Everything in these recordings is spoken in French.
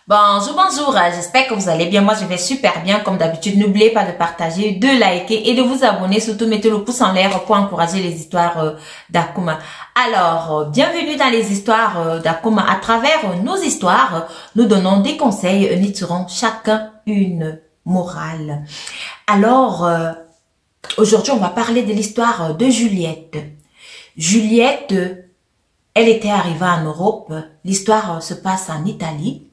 Bonjour, bonjour, j'espère que vous allez bien. Moi, je vais super bien comme d'habitude. N'oubliez pas de partager, de liker et de vous abonner. Surtout, mettez le pouce en l'air pour encourager les histoires d'Akuma. Alors, bienvenue dans les histoires d'Akuma. À travers nos histoires, nous donnons des conseils, nous tirons chacun une morale. Alors, aujourd'hui, on va parler de l'histoire de Juliette. Juliette, elle était arrivée en Europe. L'histoire se passe en Italie.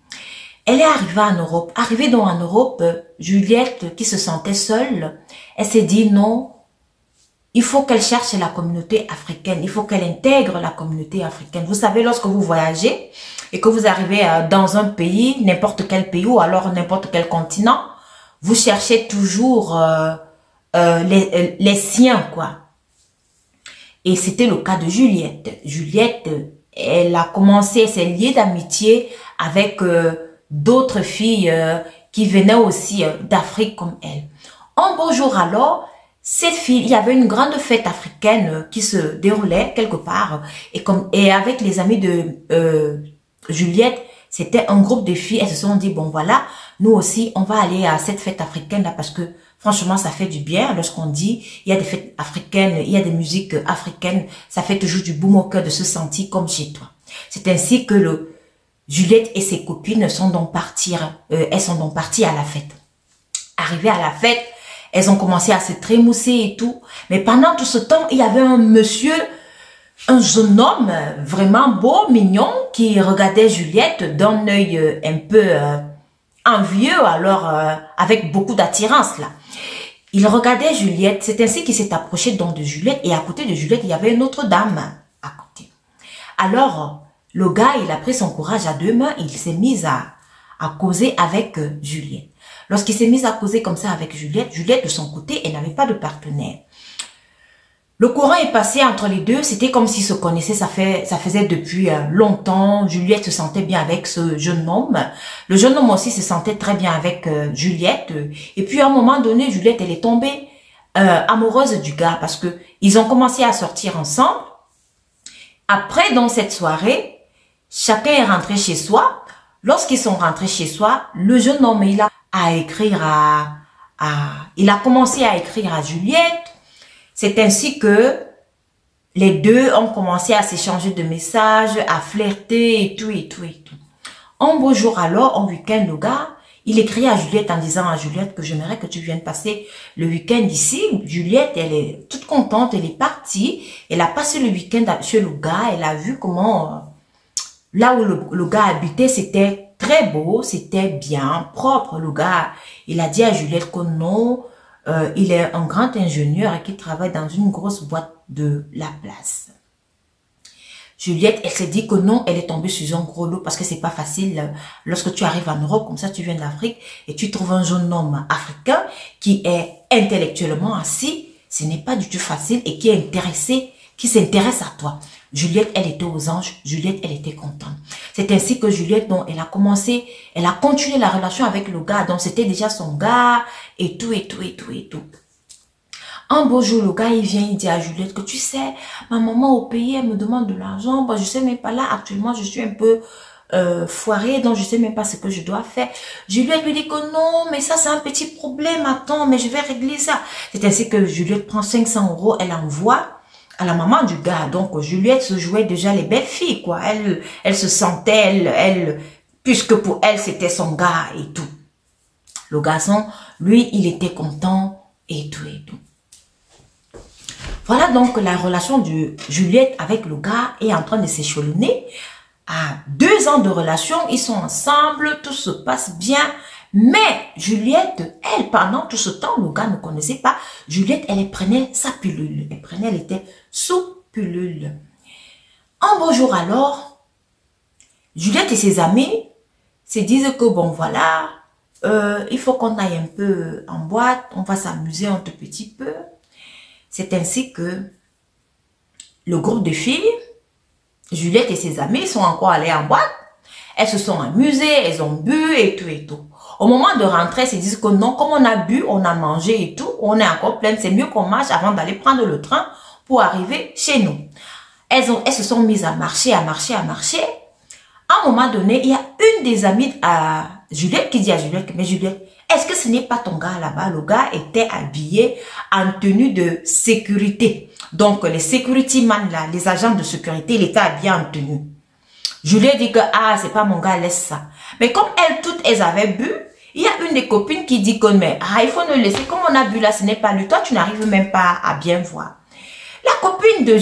Elle est arrivée en Europe. Arrivée donc en Europe, Juliette, qui se sentait seule, elle s'est dit non, il faut qu'elle cherche la communauté africaine. Il faut qu'elle intègre la communauté africaine. Vous savez, lorsque vous voyagez et que vous arrivez dans un pays, n'importe quel pays ou alors n'importe quel continent, vous cherchez toujours les siens, quoi. Et c'était le cas de Juliette. Juliette, elle a commencé, elle s'est liée d'amitié avec d'autres filles qui venaient aussi d'Afrique comme elle. Un beau jour alors, cette fille, il y avait une grande fête africaine qui se déroulait quelque part et avec les amis de Juliette, c'était un groupe de filles. Elles se sont dit bon voilà, nous aussi on va aller à cette fête africaine là parce que franchement ça fait du bien lorsqu'on dit il y a des fêtes africaines, il y a des musiques africaines, ça fait toujours du baume au cœur de se sentir comme chez toi. C'est ainsi que Juliette et ses copines sont donc parties à la fête. Arrivées à la fête, elles ont commencé à se trémousser et tout. Mais pendant tout ce temps, il y avait un monsieur, un jeune homme vraiment beau, mignon, qui regardait Juliette d'un œil un peu envieux, alors avec beaucoup d'attirance là. Il regardait Juliette, c'est ainsi qu'il s'est approché donc de Juliette et à côté de Juliette, il y avait une autre dame à côté. Alors, le gars, il a pris son courage à deux mains, il s'est mis à causer avec Juliette. Lorsqu'il s'est mis à causer comme ça avec Juliette, Juliette de son côté, elle n'avait pas de partenaire. Le courant est passé entre les deux, c'était comme s'ils se connaissaient, ça faisait depuis longtemps. Juliette se sentait bien avec ce jeune homme. Le jeune homme aussi se sentait très bien avec Juliette. Et puis à un moment donné, Juliette, elle est tombée amoureuse du gars parce que ils ont commencé à sortir ensemble. Après, dans cette soirée, chacun est rentré chez soi. Lorsqu'ils sont rentrés chez soi, le jeune homme, il a commencé à écrire à Juliette. C'est ainsi que les deux ont commencé à s'échanger de messages, à flirter et tout, et tout, et tout. Un beau jour alors, un week-end, le gars, il écrit à Juliette en disant à Juliette que j'aimerais que tu viennes passer le week-end ici. Juliette, elle est toute contente, elle est partie. Elle a passé le week-end chez le gars. Elle a vu comment, là où le gars habitait, c'était très beau, c'était bien, propre. Le gars, il a dit à Juliette que non, il est un grand ingénieur qui travaille dans une grosse boîte de la place. Juliette, elle s'est dit que non, elle est tombée sur un gros lot parce que c'est pas facile lorsque tu arrives en Europe, comme ça tu viens d'Afrique et tu trouves un jeune homme africain qui est intellectuellement assis, ce n'est pas du tout facile et qui est intéressé, qui s'intéresse à toi. Juliette, elle était aux anges, Juliette, elle était contente. C'est ainsi que Juliette, donc, elle a continué la relation avec le gars, donc c'était déjà son gars, et tout, et tout, et tout, et tout. Un beau jour, le gars, il vient, il dit à Juliette que tu sais, ma maman au pays, elle me demande de l'argent. Bon, je sais même pas là, actuellement, je suis un peu foirée, donc je sais même pas ce que je dois faire. Juliette lui dit que non, mais ça, c'est un petit problème, attends, mais je vais régler ça. C'est ainsi que Juliette prend 500 €, elle envoie à la maman du gars. Donc, Juliette se jouait déjà les belles filles, quoi. Elle se sentait, puisque pour elle, c'était son gars et tout. Le garçon, lui, il était content et tout et tout. Voilà donc la relation de Juliette avec le gars est en train de s'échelonner. À 2 ans de relation, ils sont ensemble, tout se passe bien. Mais Juliette, elle, pendant tout ce temps, le gars ne connaissait pas. Juliette, elle prenait sa pilule. Elle était sous pilule. Un beau jour alors, Juliette et ses amis se disent que bon voilà, il faut qu'on aille un peu en boîte, on va s'amuser un tout petit peu. C'est ainsi que le groupe de filles, Juliette et ses amis sont encore allés en boîte. Elles se sont amusées, elles ont bu et tout et tout. Au moment de rentrer, elles se disent que non, comme on a bu, on a mangé et tout, on est encore pleine, c'est mieux qu'on marche avant d'aller prendre le train pour arriver chez nous. Elles se sont mises à marcher. À un moment donné, il y a une des amies à Juliette qui dit à Juliette, mais Juliette, est-ce que ce n'est pas ton gars là-bas? Le gars était habillé en tenue de sécurité. Donc, les security man là, les agents de sécurité, il était habillé en tenue. Juliette dit que, ah, c'est pas mon gars, laisse ça. Mais comme elles toutes, elles avaient bu, il y a une des copines qui dit que, mais, ah, il faut nous laisser. Comme on a bu là, ce n'est pas lui. Toi, tu n'arrives même pas à bien voir. La copine de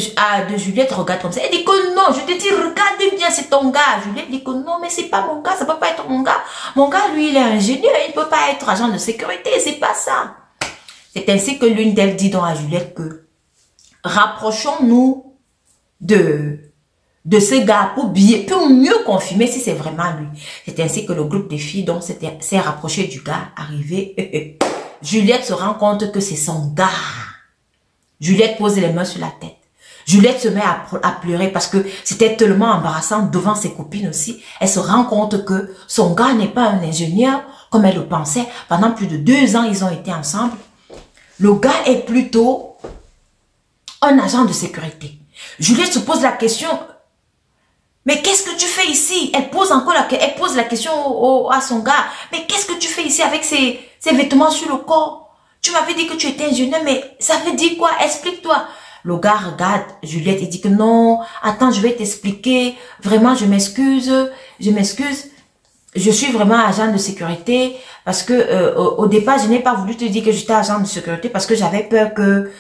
Juliette regarde comme ça. Elle dit que non, je te dis, regarde bien, c'est ton gars. Juliette dit que non, mais c'est pas mon gars, ça peut pas être mon gars. Mon gars, lui, il est ingénieur, il peut pas être agent de sécurité, c'est pas ça. C'est ainsi que l'une d'elles dit donc à Juliette que rapprochons-nous de ce gars pour mieux confirmer si c'est vraiment lui. C'est ainsi que le groupe de filles donc s'est rapproché du gars, arrivé. Juliette se rend compte que c'est son gars. Juliette pose les mains sur la tête. Juliette se met à pleurer parce que c'était tellement embarrassant devant ses copines aussi. Elle se rend compte que son gars n'est pas un ingénieur comme elle le pensait. Pendant plus de 2 ans, ils ont été ensemble. Le gars est plutôt un agent de sécurité. Juliette se pose la question, mais qu'est-ce que tu fais ici? Elle pose la question à son gars, mais qu'est-ce que tu fais ici avec ces vêtements sur le corps? Tu m'avais dit que tu étais ingénieur, mais ça veut dire quoi? Explique-toi. Le gars regarde Juliette et dit que non, attends, je vais t'expliquer. Vraiment, je m'excuse. Je suis vraiment agent de sécurité parce que au départ, je n'ai pas voulu te dire que j'étais agent de sécurité parce que j'avais peur que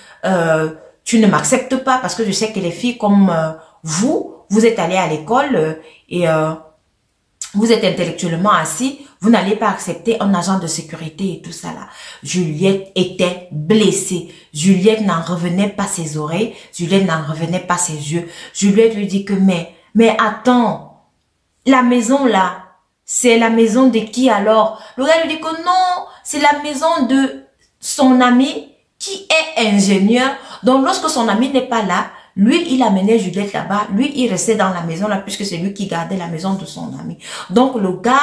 tu ne m'acceptes pas parce que je sais que les filles comme vous êtes allées à l'école et vous êtes intellectuellement assis, vous n'allez pas accepter un agent de sécurité et tout ça là. Juliette était blessée. Juliette n'en revenait pas ses oreilles. Juliette n'en revenait pas ses yeux. Juliette lui dit que mais attends, la maison là, c'est la maison de qui alors? Le gars lui dit que non, c'est la maison de son ami qui est ingénieur. Donc lorsque son ami n'est pas là, lui, il amenait Juliette là-bas. Lui, il restait dans la maison là puisque c'est lui qui gardait la maison de son ami. Donc, le gars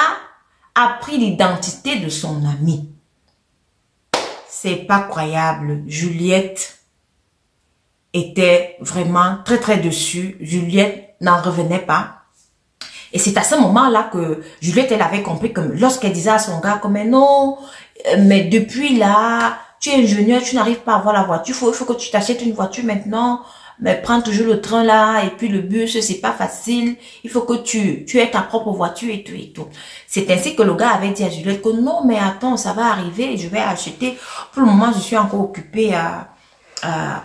a pris l'identité de son ami. C'est pas croyable. Juliette était vraiment très, très dessus. Juliette n'en revenait pas. Et c'est à ce moment-là que Juliette, elle avait compris que lorsqu'elle disait à son gars comme, mais non, mais depuis là, tu es ingénieur, tu n'arrives pas à avoir la voiture. Il faut que tu t'achètes une voiture maintenant. Mais prends toujours le train là, et puis le bus, c'est pas facile. Il faut que tu aies ta propre voiture et tout et tout. C'est ainsi que le gars avait dit à Juliette que non, mais attends, ça va arriver, je vais acheter. Pour le moment, je suis encore occupée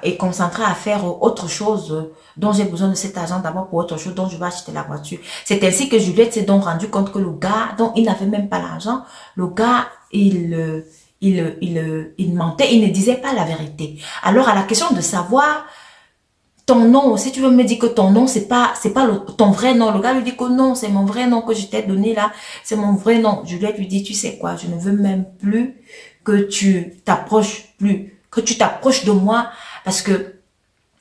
et concentrée à faire autre chose dont j'ai besoin de cet argent d'abord pour autre chose dont je vais acheter la voiture. C'est ainsi que Juliette s'est donc rendu compte que le gars, donc il n'avait même pas l'argent, le gars, il mentait, il ne disait pas la vérité. Alors à la question de savoir ton nom, si tu veux me dire que ton nom, c'est pas ton vrai nom. Le gars lui dit que non, c'est mon vrai nom que je t'ai donné là. C'est mon vrai nom. Juliette lui dit, tu sais quoi, je ne veux même plus que tu t'approches de moi. Parce que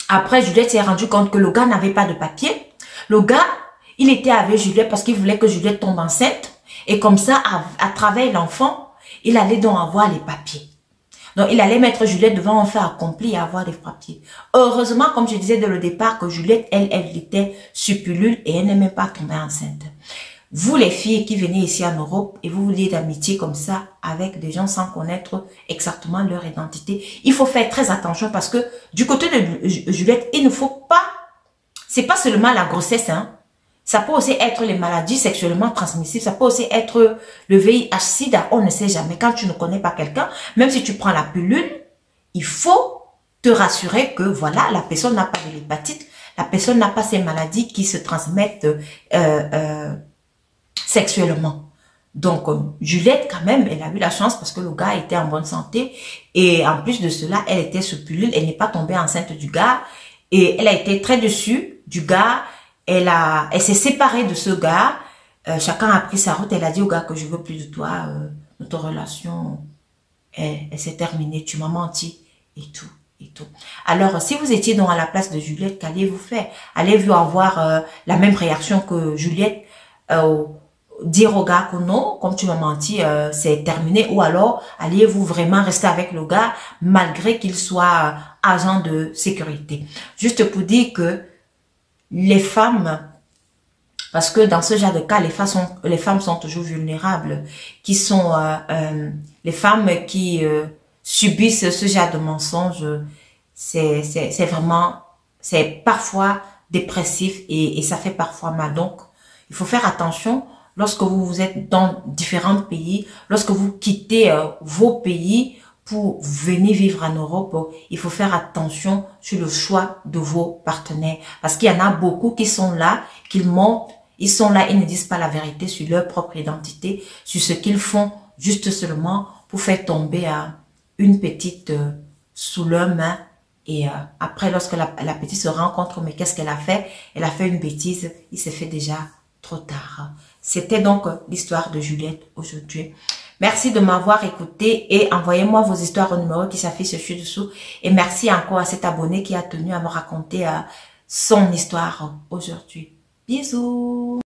après, Juliette s'est rendu compte que le gars n'avait pas de papier. Le gars, il était avec Juliette parce qu'il voulait que Juliette tombe enceinte. Et comme ça, à travers l'enfant, il allait donc avoir les papiers. Donc, il allait mettre Juliette devant un fait accompli et avoir des papiers. Heureusement, comme je disais dès le départ, que Juliette, elle était sur pilule et elle n'est même pas tombée enceinte. Vous, les filles qui venez ici en Europe et vous liez d'amitié comme ça avec des gens sans connaître exactement leur identité, il faut faire très attention parce que du côté de Juliette, il ne faut pas, c'est pas seulement la grossesse, hein. Ça peut aussi être les maladies sexuellement transmissibles. Ça peut aussi être le VIH/SIDA. On ne sait jamais. Quand tu ne connais pas quelqu'un, même si tu prends la pilule, il faut te rassurer que voilà, la personne n'a pas de l'hépatite. La personne n'a pas ces maladies qui se transmettent sexuellement. Donc, Juliette, quand même, elle a eu la chance parce que le gars était en bonne santé. Et en plus de cela, elle était sous pilule. Elle n'est pas tombée enceinte du gars. Et elle a été très déçue du gars. Elle s'est séparée de ce gars. Chacun a pris sa route. Elle a dit au gars que je veux plus de toi. Notre relation, elle s'est terminée. Tu m'as menti et tout. Et tout. Alors, si vous étiez donc à la place de Juliette, qu'allez-vous faire? Allez-vous avoir la même réaction que Juliette? Dire au gars que non, comme tu m'as menti, c'est terminé. Ou alors, allez-vous vraiment rester avec le gars malgré qu'il soit agent de sécurité? Juste pour dire que les femmes Parce que dans ce genre de cas, les femmes sont toujours vulnérables, qui sont les femmes qui subissent ce genre de mensonges. C'est vraiment, c'est parfois dépressif et ça fait parfois mal. Donc, il faut faire attention lorsque vous êtes dans différents pays, lorsque vous quittez vos pays pour venir vivre en Europe, il faut faire attention sur le choix de vos partenaires. Parce qu'il y en a beaucoup qui sont là, qu'ils montent, ils sont là, ils ne disent pas la vérité sur leur propre identité, sur ce qu'ils font juste seulement pour faire tomber une petite sous leur main. Et après, lorsque la petite se rend compte, mais qu'est-ce qu'elle a fait? Elle a fait une bêtise, il s'est fait déjà trop tard. C'était donc l'histoire de Juliette aujourd'hui. Merci de m'avoir écouté et envoyez-moi vos histoires au numéro qui s'affiche ci-dessous. Et merci encore à cet abonné qui a tenu à me raconter son histoire aujourd'hui. Bisous!